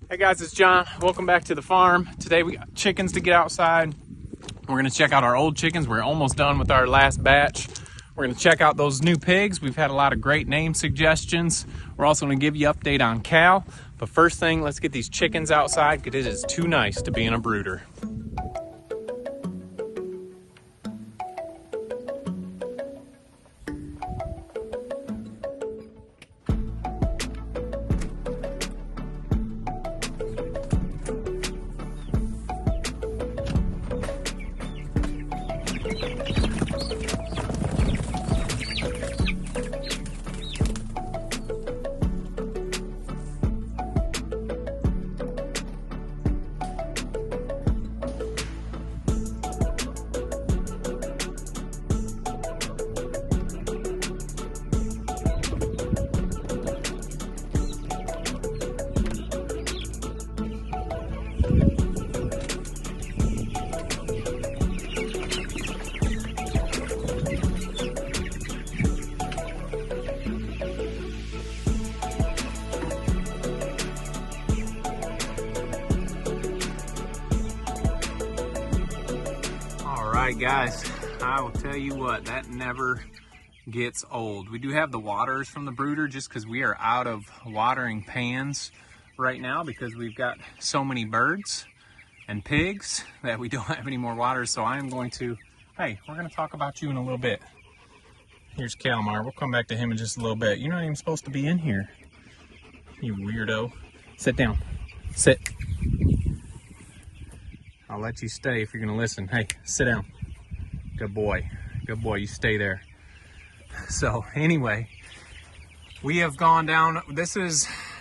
Hey guys, it's John. Welcome back to the farm. Today we got chickens to get outside. We're gonna check out our old chickens. We're almost done with our last batch. We're gonna check out those new pigs. We've had a lot of great name suggestions. We're also gonna give you an update on Cal. But first thing, let's get these chickens outside because it is too nice to be in a brooder. Alright guys, I will tell you what, that never gets old. We do have the waters from the brooder just because we are out of watering pans right now because we've got so many birds and pigs that we don't have any more water. So I am going to, hey, we're going to talk about you in a little bit. Here's Calmar. We'll come back to him in just a little bit. You're not even supposed to be in here, you weirdo. Sit down. Sit. I'll let you stay if you're going to listen. Hey, sit down. Good boy. Good boy. You stay there. So anyway, we have gone down.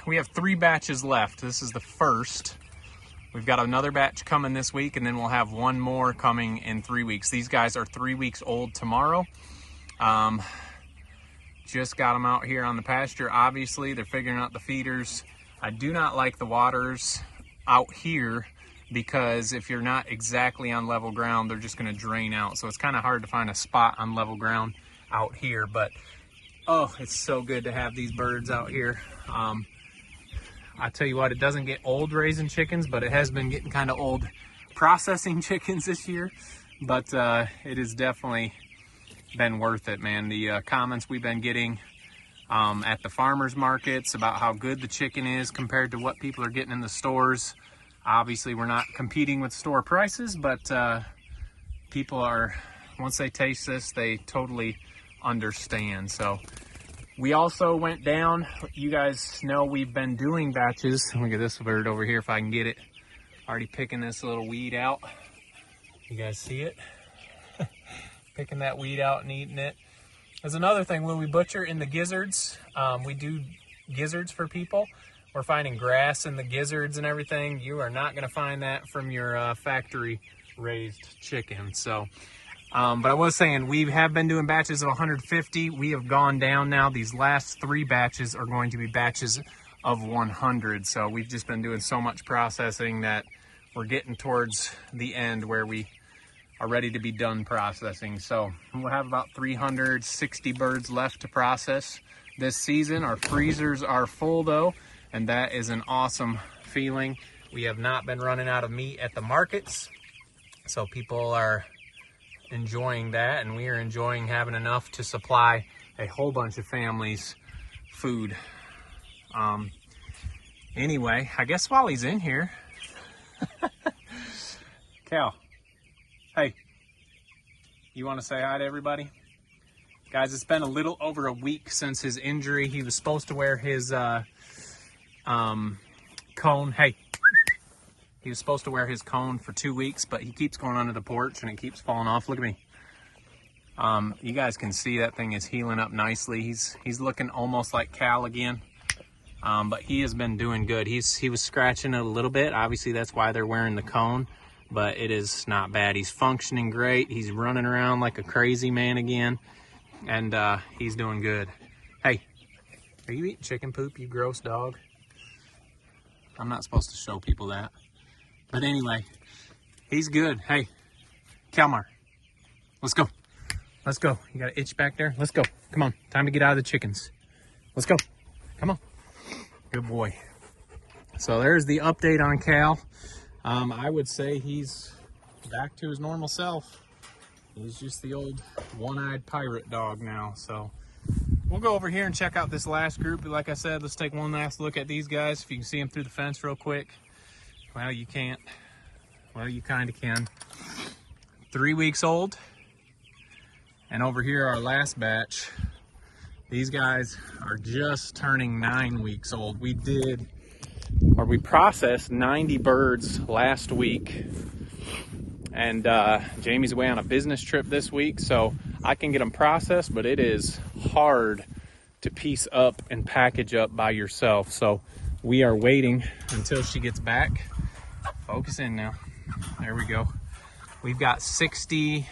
We have 3 batches left. This is the first. We've got another batch coming this week, and then we'll have one more coming in 3 weeks. These guys are 3 weeks old tomorrow. Just got them out here on the pasture. Obviously, they're figuring out the feeders. I do not like the waters out here because if you're not exactly on level ground, they're just going to drain out. So it's kind of hard to find a spot on level ground out here. But oh, it's so good to have these birds out here. I tell you what, it doesn't get old raising chickens, but it has been getting kind of old processing chickens this year. But it has definitely been worth it, man. The comments we've been getting at the farmers markets about how good the chicken is compared to what people are getting in the stores. Obviously, we're not competing with store prices, but people are, once they taste this, they totally understand. So we also went down. You guys know we've been doing batches. Look at this bird over here if I can get it. Already picking this little weed out. You guys see it? Picking that weed out and eating it. There's another thing, when we butcher in the gizzards, we do gizzards for people. We're finding grass in the gizzards and everything. You are not going to find that from your factory raised chicken. So, but I was saying, we have been doing batches of 150. We have gone down now. These last 3 batches are going to be batches of 100. So we've just been doing so much processing that we're getting towards the end where we are ready to be done processing. So we'll have about 360 birds left to process this season. Our freezers are full though, and that is an awesome feeling. We have not been running out of meat at the markets, so people are enjoying that, and we are enjoying having enough to supply a whole bunch of families food. Anyway, I guess while he's in here, Cal, hey, you want to say hi to everybody? Guys, it's been a little over a week since his injury. He was supposed to wear his cone. Hey, he was supposed to wear his cone for 2 weeks, but he keeps going under the porch and it keeps falling off. Look at me. You guys can see that thing is healing up nicely. He's looking almost like Cal again. But he has been doing good. He was scratching it a little bit. Obviously, that's why they're wearing the cone, but it is not bad. He's functioning great. He's running around like a crazy man again, and he's doing good. Hey, are you eating chicken poop, you gross dog? I'm not supposed to show people that. But anyway, he's good. Hey, Calmar, let's go. Let's go. You got an itch back there? Let's go. Come on. Time to get out of the chickens. Let's go. Come on. Good boy. So there's the update on Cal. I would say he's back to his normal self. He's just the old one-eyed pirate dog now. So we'll go over here and check out this last group. But like I said, let's take one last look at these guys. If you can see them through the fence real quick. Well, you can't. Well, you kind of can. 3 weeks old. And over here, our last batch. These guys are just turning 9 weeks old. We processed 90 birds last week. And Jamie's away on a business trip this week, so I can get them processed, but it is hard to piece up and package up by yourself. So we are waiting until she gets back. Focus in now. There we go. We've got 60,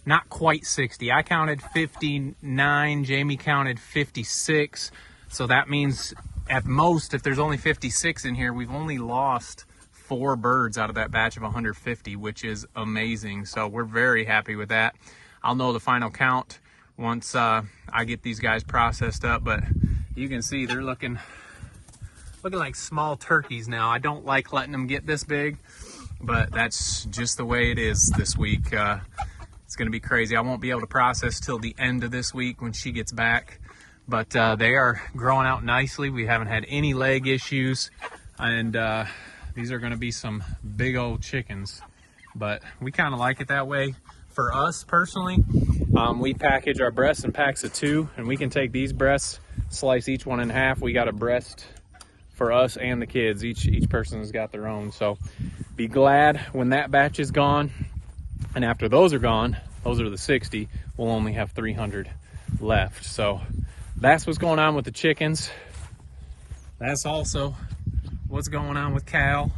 not quite 60. I counted 59, Jamie counted 56. So that means at most, if there's only 56 in here, we've only lost 4 birds out of that batch of 150, which is amazing. So we're very happy with that. I'll know the final count once I get these guys processed up, but you can see they're looking like small turkeys now. I don't like letting them get this big, but that's just the way it is this week. It's gonna be crazy. I won't be able to process till the end of this week when she gets back, but they are growing out nicely. We haven't had any leg issues, and these are gonna be some big old chickens, but we kind of like it that way. For us personally, we package our breasts in packs of 2, and we can take these breasts, slice each one in half. We got a breast for us and the kids. Each person has got their own. So be glad when that batch is gone. And after those are gone, those are the 60, we'll only have 300 left. So that's what's going on with the chickens. That's also what's going on with Cal.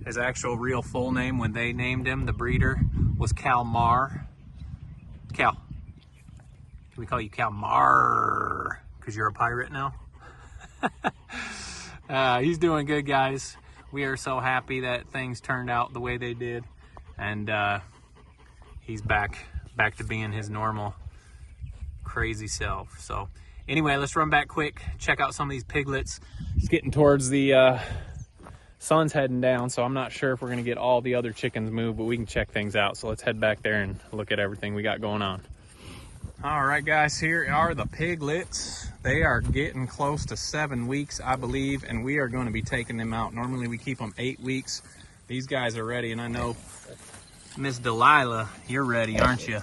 His actual real full name when they named him, the breeder, was Cal Mar. Cal. Can we call you Cal Mar? Because you're a pirate now? He's doing good, guys. We are so happy that things turned out the way they did. And he's back to being his normal crazy self. So anyway, let's run back quick, check out some of these piglets. It's getting towards the sun's heading down, so I'm not sure if we're gonna get all the other chickens moved, but we can check things out. So let's head back there and look at everything we got going on. All right, guys, here are the piglets. They are getting close to 7 weeks, I believe, and we are going to be taking them out. Normally we keep them 8 weeks. These guys are ready, and I know Miss Delilah, you're ready, aren't you?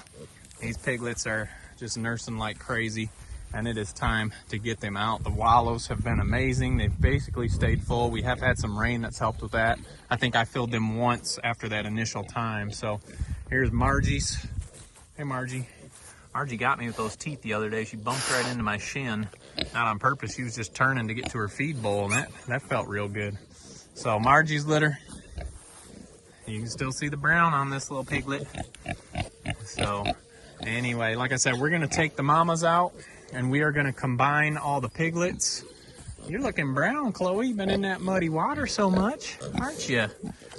These piglets are just nursing like crazy, and it is time to get them out. The wallows have been amazing. They've basically stayed full. We have had some rain that's helped with that. I think I filled them once after that initial time. So here's Margie's. Hey, Margie. Margie got me with those teeth the other day. She bumped right into my shin. Not on purpose. She was just turning to get to her feed bowl, and that felt real good. So Margie's litter. You can still see the brown on this little piglet. So anyway, like I said, we're going to take the mamas out, and we are going to combine all the piglets. You're looking brown, Chloe. You've been in that muddy water so much, aren't you?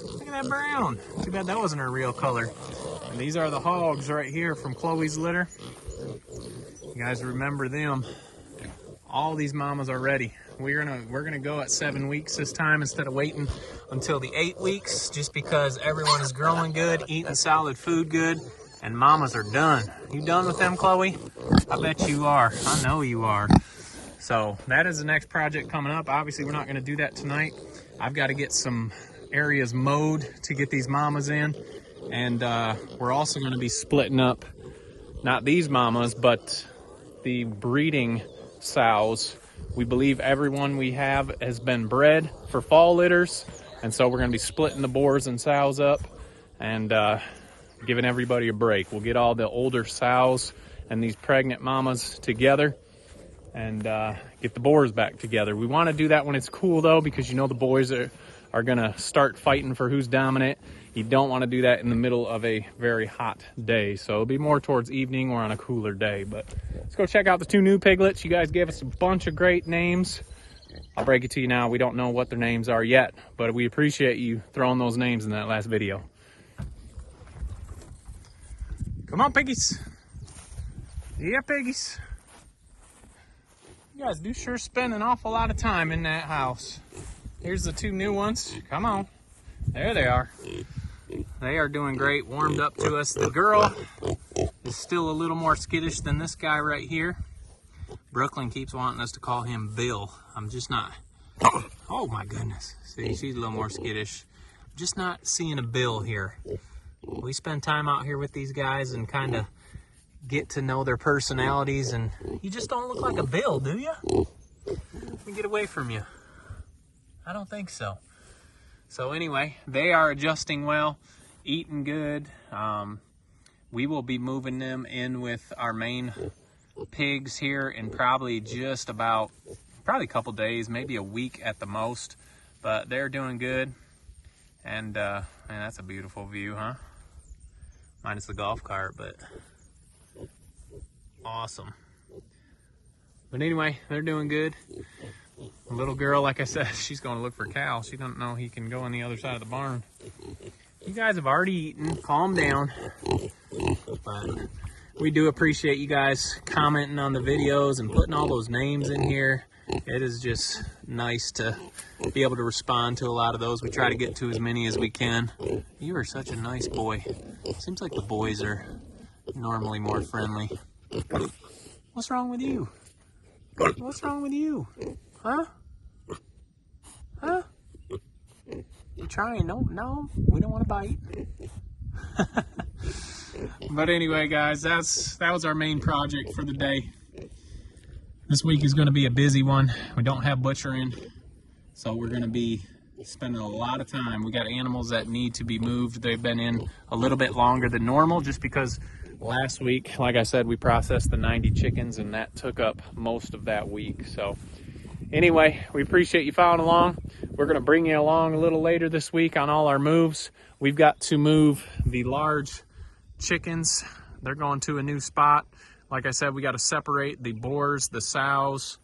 Look at that brown. Too bad that wasn't her real color. And these are the hogs right here from Chloe's litter. You guys remember them. All these mamas are ready. We're gonna go at 7 weeks this time instead of waiting until the 8 weeks, just because everyone is growing good, eating solid food good, and mamas are done. You done with them, Chloe? I bet you are. I know you are. So that is the next project coming up. Obviously, we're not gonna do that tonight. I've got to get some areas mowed to get these mamas in. And we're also going to be splitting up, not these mamas, but the breeding sows. We believe everyone we have has been bred for fall litters. And so we're going to be splitting the boars and sows up and giving everybody a break. We'll get all the older sows and these pregnant mamas together and get the boars back together. We want to do that when it's cool, though, because you know the boys are going to start fighting for who's dominant. You don't want to do that in the middle of a very hot day. So it'll be more towards evening or on a cooler day. But let's go check out the 2 new piglets. You guys gave us a bunch of great names. I'll break it to you now. We don't know what their names are yet, but we appreciate you throwing those names in that last video. Come on, piggies. Yeah, piggies. You guys do sure spend an awful lot of time in that house. Here's the 2 new ones. Come on. There they are. They are doing great, warmed up to us. The girl is still a little more skittish than this guy right here. Brooklyn keeps wanting us to call him Bill. I'm just not. Oh my goodness. See, she's a little more skittish. I'm just not seeing a Bill here. We spend time out here with these guys and kind of get to know their personalities, and you just don't look like a Bill, do you? Let me get away from you. I don't think so. So anyway, they are adjusting well, eating good. We will be moving them in with our main pigs here in probably a couple days, maybe a week at the most, but they're doing good. And man, that's a beautiful view, huh? Minus the golf cart, but awesome. But anyway, they're doing good. The little girl, like I said, she's going to look for Cal. She doesn't know he can go on the other side of the barn. You guys have already eaten. Calm down. But we do appreciate you guys commenting on the videos and putting all those names in here. It is just nice to be able to respond to a lot of those. We try to get to as many as we can. You are such a nice boy. Seems like the boys are normally more friendly. What's wrong with you? What's wrong with you? Huh? Huh? You trying? No, we don't want to bite. But anyway, guys, that was our main project for the day. This week is going to be a busy one. We don't have butchering, so we're going to be spending a lot of time. We got animals that need to be moved. They've been in a little bit longer than normal just because last week, like I said, we processed the 90 chickens and that took up most of that week. So anyway, we appreciate you following along. We're going to bring you along a little later this week on all our moves. We've got to move the large chickens. They're going to a new spot. Like I said, we got to separate the boars, the sows,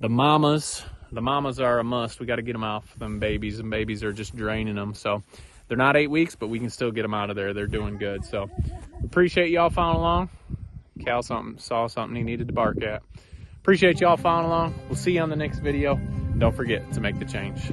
the mamas. The mamas are a must. We got to get them off them babies, and babies are just draining them. So they're not 8 weeks, but we can still get them out of there. They're doing good. So appreciate y'all following along. Cal saw something he needed to bark at. Appreciate y'all following along. We'll see you on the next video. Don't forget to make the change.